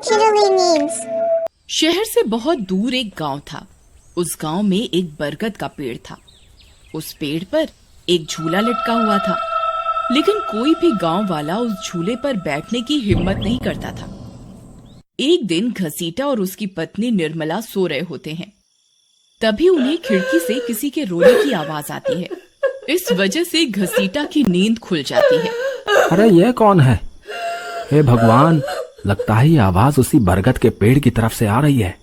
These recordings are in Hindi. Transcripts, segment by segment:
literally means. शहर से बहुत दूर एक गांव था। उस गांव में एक बरगद का पेड़ था। उस पेड़ पर एक झूला लटका हुआ था, लेकिन कोई भी गांव वाला उस झूले पर बैठने की हिम्मत नहीं करता था। एक दिन घसीटा और उसकी पत्नी निर्मला सो रहे होते हैं। तभी उन्हें खिड़की से किसी के रोने की आवाज आती है। इस वजह से घसीटा की नींद खुल जाती है। अरे ये कौन है? हे भगवान, लगता है ये आवाज उसी बरगद के पेड़ की तरफ से आ रही है।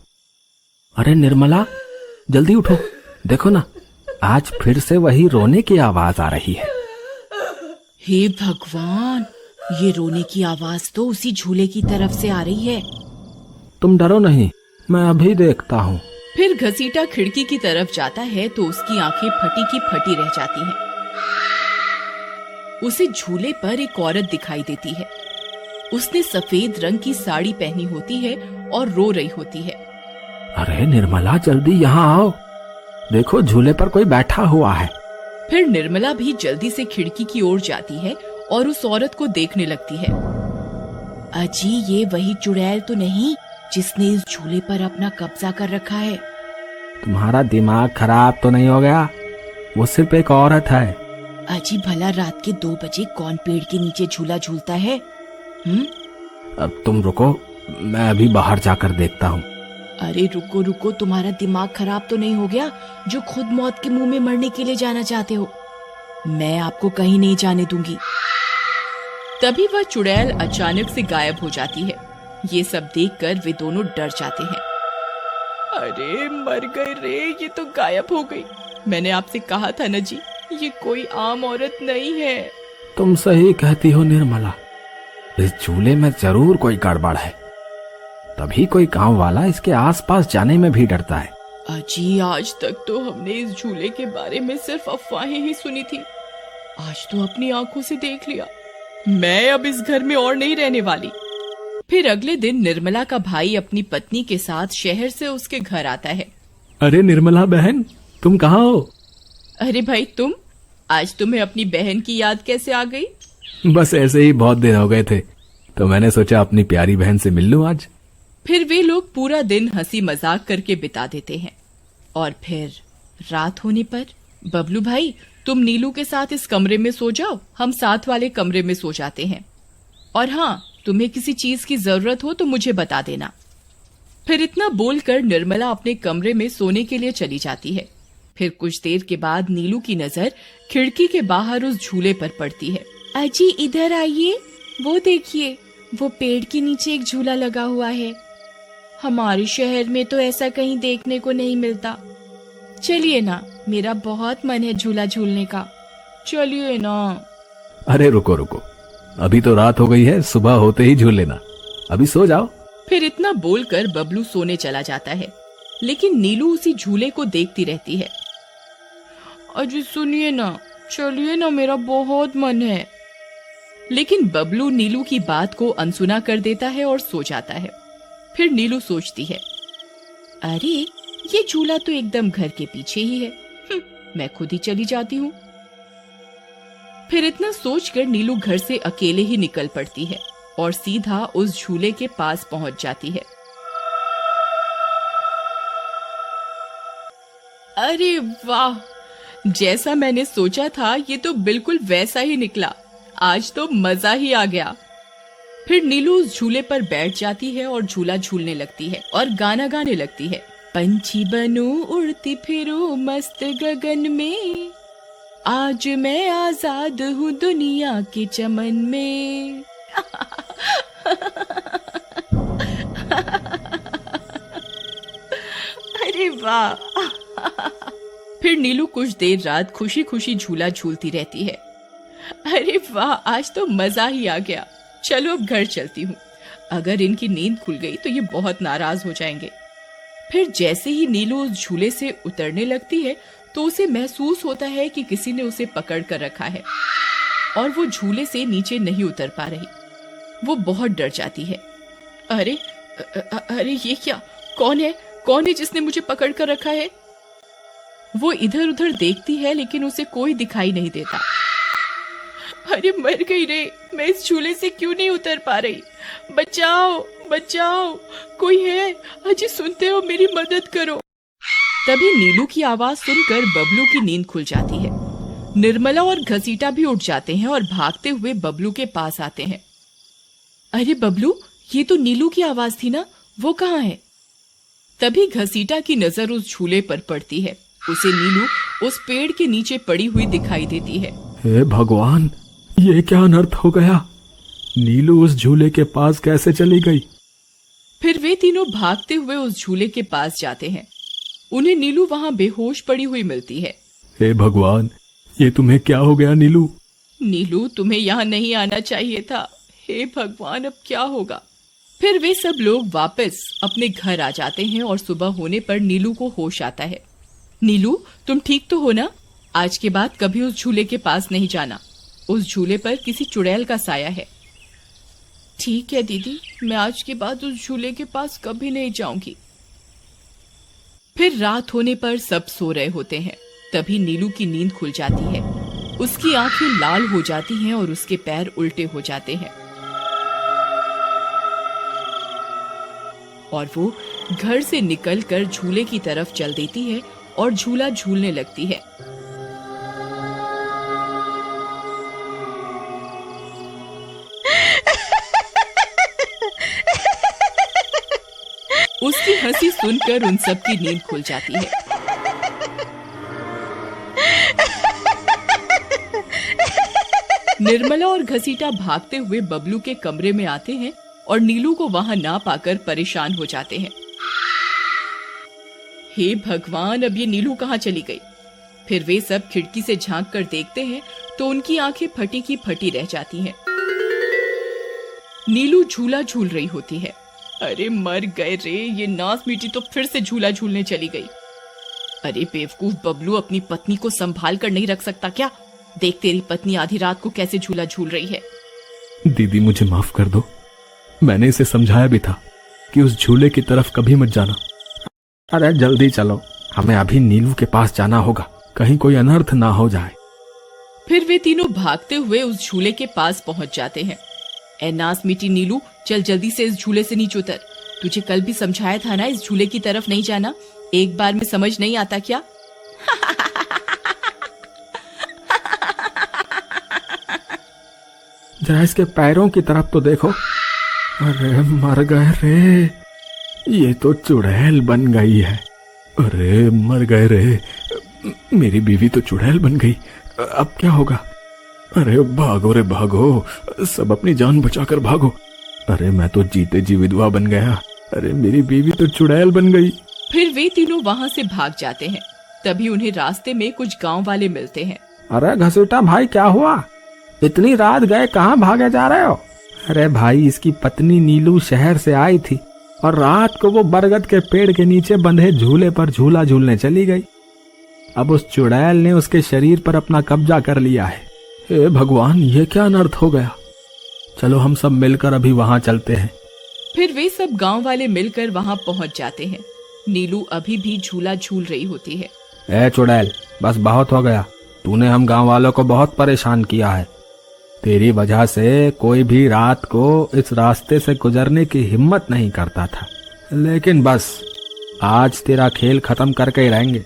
अरे निर्मला, जल्दी उठो, देखो ना, आज फिर से वही रोने की आवाज आ रही है। हे भगवान, ये रोने की आवाज तो उसी झूले की तरफ से आ रही है। तुम डरो नहीं, मैं अभी देखता हूँ। फिर घसीटा खिड़की की तरफ जाता है तो उसकी आंखें फटी की फटी रह जाती हैं। उसे झूले पर एक औरत दिखाई देती है। उसने सफेद रंग की साड़ी पहनी होती है और रो रही होती है। अरे निर्मला, जल्दी यहाँ आओ, देखो झूले पर कोई बैठा हुआ है। फिर निर्मला भी जल्दी से खिड़की की ओर जाती है और उस औरत को देखने लगती है। अजी, ये वही चुड़ैल तो नहीं जिसने इस झूले पर अपना कब्जा कर रखा है? तुम्हारा दिमाग खराब तो नहीं हो गया? वो सिर्फ एक औरत है। अजी, भला रात के 2 बजे कौन पेड़ के नीचे झूला झूलता है? अब तुम रुको, मैं अभी बाहर जाकर देखता हूँ। अरे रुको रुको, तुम्हारा दिमाग खराब तो नहीं हो गया जो खुद मौत के मुंह में मरने के लिए जाना चाहते हो? मैं आपको कहीं नहीं जाने दूंगी। तभी वह चुड़ैल अचानक से गायब हो जाती है। ये सब देखकर वे दोनों डर जाते हैं। अरे मर गए रे, ये तो गायब हो गई। मैंने आपसे कहा था ना जी, ये कोई आम औरत नहीं है। तुम सही कहती हो निर्मला, इस झूले में जरूर कोई गड़बड़ है, तभी कोई गांव वाला इसके आसपास जाने में भी डरता है। अजी, आज तक तो हमने इस झूले के बारे में सिर्फ अफवाहें ही सुनी थी। आज तो अपनी आंखों से देख लिया। मैं अब इस घर में और नहीं रहने वाली। फिर अगले दिन निर्मला का भाई अपनी पत्नी के साथ शहर से उसके घर आता है। अरे निर्मला बहन, तुम कहाँ हो? अरे भाई, तुम आज तुम्हें अपनी बहन की याद कैसे आ गई? बस ऐसे ही बहुत दिन हो गए थे, तो मैंने सोचा अपनी प्यारी बहन से मिल लूं आज। फिर वे लोग पूरा दिन हंसी मजाक करके बिता देते हैं। और फिर रात होने पर, बबलू भाई, तुम नीलू के साथ इस कमरे में सो जाओ, हम साथ वाले कमरे में सो जाते हैं। और हाँ, तुम्हें किसी चीज की जरूरत हो तो मुझे बता देना। फिर इतना बोलकर निर्मला अपने कमरे में सोने के लिए चली जाती है। फिर कुछ देर के बाद नीलू की नजर खिड़की के बाहर उस झूले पर पड़ती है। अजी, इधर आइए, वो देखिए, वो पेड़ के नीचे एक झूला लगा हुआ है। हमारे शहर में तो ऐसा कहीं देखने को नहीं मिलता। चलिए ना, मेरा बहुत मन है झूला झूलने का, चलिए ना। अरे रुको रुको, अभी तो रात हो गई है, सुबह होते ही झूल लेना, अभी सो जाओ। फिर इतना बोलकर बबलू सोने चला जाता है, लेकिन नीलू उसी झूले को देखती रहती है। अजी सुनिए ना, चलिए ना, मेरा बहुत मन है। लेकिन बबलू नीलू की बात को अनसुना कर देता है और सो जाता है। फिर नीलू सोचती है, अरे ये झूला तो एकदम घर के पीछे ही है, मैं खुद ही चली जाती हूँ। फिर इतना सोचकर नीलू घर से अकेले ही निकल पड़ती है और सीधा उस झूले के पास पहुंच जाती है। अरे वाह, जैसा मैंने सोचा था ये तो बिल्कुल वैसा ही निकला। आज तो मजा ही आ गया। फिर नीलू उस झूले पर बैठ जाती है और झूला झूलने लगती है और गाना गाने लगती है। पंछी बनूं उड़ती फिरूं मस्त गगन में, आज मैं आजाद हूँ दुनिया के चमन में। अरे वाह। फिर नीलू कुछ देर रात खुशी खुशी झूला झूलती रहती है। अरे वाह, आज तो मजा ही आ गया। चलो अब घर चलती हूँ, अगर इनकी नींद खुल गई तो ये बहुत नाराज हो जाएंगे। फिर जैसे ही नीलू उस झूले से उतरने लगती है तो उसे महसूस होता है कि किसी ने उसे पकड़ कर रखा है और वो झूले से नीचे नहीं उतर पा रही। वो बहुत डर जाती है। अरे अरे ये क्या, कौन है जिसने मुझे पकड़ कर रखा है? वो इधर उधर देखती है लेकिन उसे कोई दिखाई नहीं देता। अरे मर गई रे, मैं इस झूले से क्यों नहीं उतर पा रही। बचाओ बचाओ, कोई है? अजी सुनते हो, मेरी मदद करो। तभी नीलू की आवाज सुनकर बबलू की नींद खुल जाती है। निर्मला और घसीटा भी उठ जाते हैं और भागते हुए बबलू के पास आते हैं। अरे बबलू, ये तो नीलू की आवाज थी ना, वो कहाँ है? तभी घसीटा की नजर उस झूले पर पड़ती है। उसे नीलू उस पेड़ के नीचे पड़ी हुई दिखाई देती है। हे भगवान, ये क्या अनर्थ हो गया? नीलू उस झूले के पास कैसे चली गई? फिर वे तीनों भागते हुए उस झूले के पास जाते हैं। उन्हें नीलू वहां बेहोश पड़ी हुई मिलती है। हे भगवान, ये तुम्हें क्या हो गया नीलू? नीलू, तुम्हें यहाँ नहीं आना चाहिए था। हे भगवान, अब क्या होगा? फिर वे सब लोग वापस अपने घर आ जाते हैं और सुबह होने पर नीलू को होश आता है। नीलू, तुम ठीक तो हो ना? आज के बाद कभी उस झूले के पास नहीं जाना। उस झूले पर किसी चुड़ैल का साया है। ठीक है दीदी, मैं आज के बाद उस झूले के पास कभी नहीं जाऊंगी। फिर रात होने पर सब सो रहे होते हैं। तभी नीलू की नींद खुल जाती है। उसकी आंखें लाल हो जाती हैं और उसके पैर उल्टे हो जाते हैं और वो घर से निकलकर झूले की तरफ चल देती है और झूला झूलने लगती है। उसकी हंसी सुनकर उन सब की नींद खुल जाती है। निर्मला और घसीटा भागते हुए बबलू के कमरे में आते हैं और नीलू को वहां ना पाकर परेशान हो जाते हैं। हे भगवान, अब ये नीलू कहाँ चली गई? फिर वे सब खिड़की से झांक कर देखते हैं तो उनकी आंखें फटी की फटी रह जाती हैं। नीलू झूला झूल रही होती है। अरे मर गए रे, ये नास मीठी तो फिर से झूला झूलने चली गई। अरे बेवकूफ बबलू, अपनी पत्नी को संभाल कर नहीं रख सकता क्या? देख, तेरी पत्नी आधी रात को कैसे झूला झूल रही है। दीदी, मुझे माफ कर दो। मैंने इसे समझाया भी था कि उस झूले की तरफ कभी मत जाना। अरे जल्दी चलो, हमें अभी नीलू के पास जाना होगा, कहीं कोई अनर्थ ना हो जाए। फिर वे तीनों भागते हुए उस झूले के पास पहुंच जाते हैं। ए नास मीठी नीलू, चल जल्दी से इस झूले से नीचे उतर। तुझे कल भी समझाया था ना इस झूले की तरफ नहीं जाना। एक बार में समझ नहीं आता क्या? जरा इसके पैरों की तरफ तो देखो। अरे मर गए रे, ये तो चुड़ैल बन गई है। अरे मर गए रे, मेरी बीवी तो चुड़ैल बन गई। अब क्या होगा? अरे भागो रे भागो, सब अपनी जान बचाकर भागो। अरे मैं तो जीते जी विधवा बन गया। अरे मेरी बीवी तो चुड़ैल बन गई। फिर वे तीनों वहां से भाग जाते हैं। तभी उन्हें रास्ते में कुछ गांव वाले मिलते हैं। अरे घसीटा भाई, क्या हुआ? इतनी रात गए कहाँ भागे जा रहे हो? अरे भाई, इसकी पत्नी नीलू शहर से आई थी और रात को वो बरगद के पेड़ के नीचे बंधे झूले पर झूला झूलने चली गई। अब उस चुड़ैल ने उसके शरीर पर अपना कब्जा कर लिया है। हे भगवान, ये क्या अनर्थ हो गया? चलो हम सब मिलकर अभी वहां चलते हैं। फिर वे सब गांव वाले मिलकर वहां पहुंच जाते हैं। नीलू अभी भी झूला झूल रही होती है। ए चुड़ैल, बस बहुत हो गया। तूने हम गांव वालों को बहुत परेशान किया है। तेरी वजह से कोई भी रात को इस रास्ते से गुजरने की हिम्मत नहीं करता था, लेकिन बस आज तेरा खेल खत्म करके ही रहेंगे।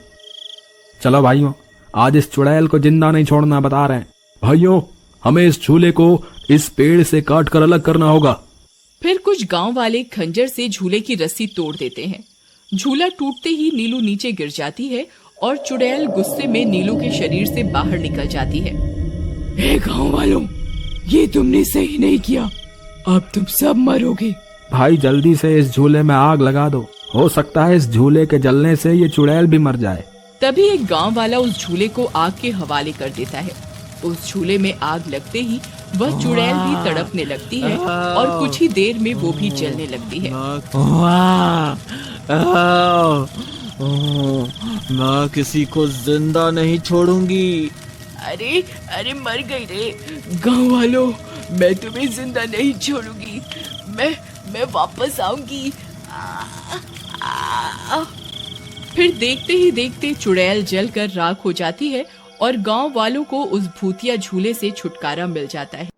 चलो भाइयों, आज इस चुड़ैल को जिंदा नहीं छोड़ना, बता रहे हैं। भाइयों, हमें इस झूले को इस पेड़ से काट कर अलग करना होगा। फिर कुछ गांव वाले खंजर से झूले की रस्सी तोड़ देते हैं। झूला टूटते ही नीलू नीचे गिर जाती है और चुड़ैल गुस्से में नीलू के शरीर से बाहर निकल जाती है। हे गांव वालों, ये तुमने सही नहीं किया, अब तुम सब मरोगे। भाई जल्दी से इस झूले में आग लगा दो, हो सकता है इस झूले के जलने से ये चुड़ैल भी मर जाए। तभी एक गांव वाला उस झूले को आग के हवाले कर देता है। उस झूले में आग लगते ही वह चुड़ैल भी तड़पने लगती है और कुछ ही देर में वो भी जलने लगती है। मैं किसी को जिंदा नहीं छोड़ूंगी। अरे अरे मर गई रे। गांव वालों, मैं तुम्हें जिंदा नहीं छोड़ूंगी। मैं वापस आऊंगी। फिर देखते ही देखते चुड़ैल जलकर राख हो जाती है और गांव वालों को उस भूतिया झूले से छुटकारा मिल जाता है।